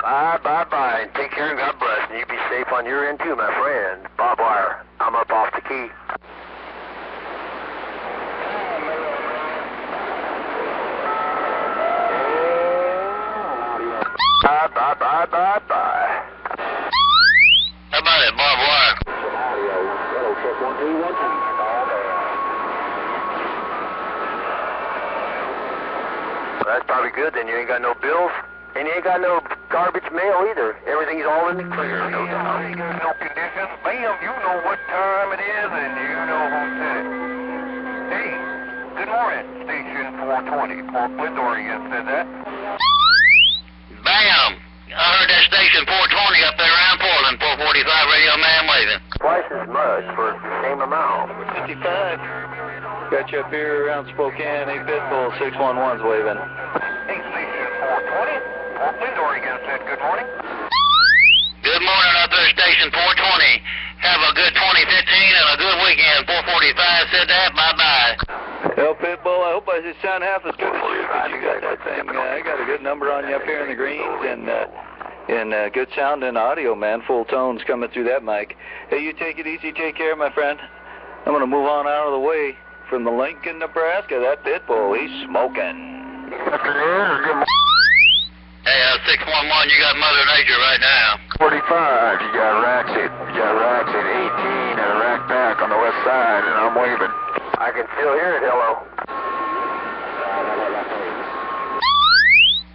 Bye. Take care and God bless. And you be safe on your end too, my friend. Bob Wire, I'm up off the key. Bye. How about it, Bob Wire? That's probably good, then you ain't got no bills, and you ain't got no garbage mail either. Everything's all in the clear. No conditions. Bam, you know what time it is, and you know who said it. Hey, good morning, Station 420. Portland, Oregon said that. Bam! I heard that Station 420 up there around Portland, 445 radio man waving. Twice as much for the same amount. 55. Got you up here around Spokane, 8 Pitbull, 611's waving. Hey, Station 420. Portland, Oregon said good morning. Good morning up there, Station 420. Have a good 2015 and a good weekend. 445 said that. Bye-bye. Well, Pitbull, I hope I sound half as good as you, but you got that thing. I got a good number on you up here in the greens, and good sound and audio, man. Full tones coming through that mic. Hey, you take it easy. Take care, my friend. I'm going to move on out of the way from the Lincoln, Nebraska. That Pitbull, he's smoking. Hey, 611, you got Mother Nature right now. 45, you got Ratchet. You got Ratchet 18 and a rack back on the west side, and I'm waving. I can still hear it. Hello.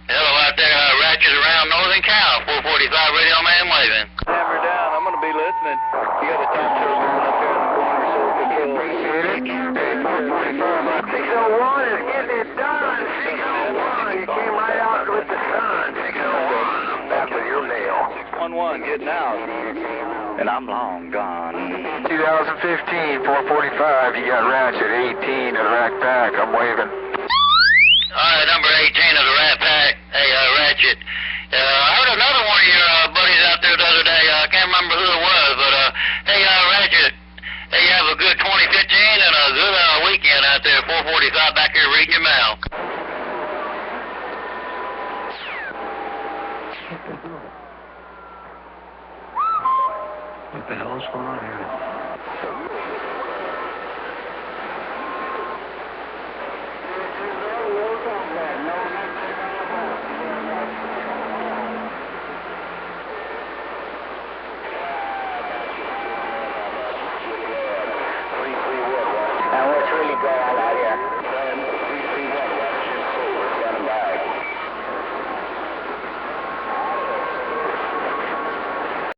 Hello out there, Ratchet around Northern Cal, 445 radio man waving. Hammer down. I'm going to be listening. You got a time show going up there in the corner, so Appreciate it. 601 is getting it done. 601, you came right out with the sun. 601, back with your mail. 611, getting out. And I'm long gone. 2015, 445, you got Ratchet 18 and a rack back. I'm waving. All right, number 18 of the Rat Pack. Hey, Ratchet. I heard another one of your buddies out there the other day. I can't remember who it was, but hey, Ratchet. Hey, you have a good 2015 and a good weekend out there. 445 back here reading your mail. What the hell is going on here?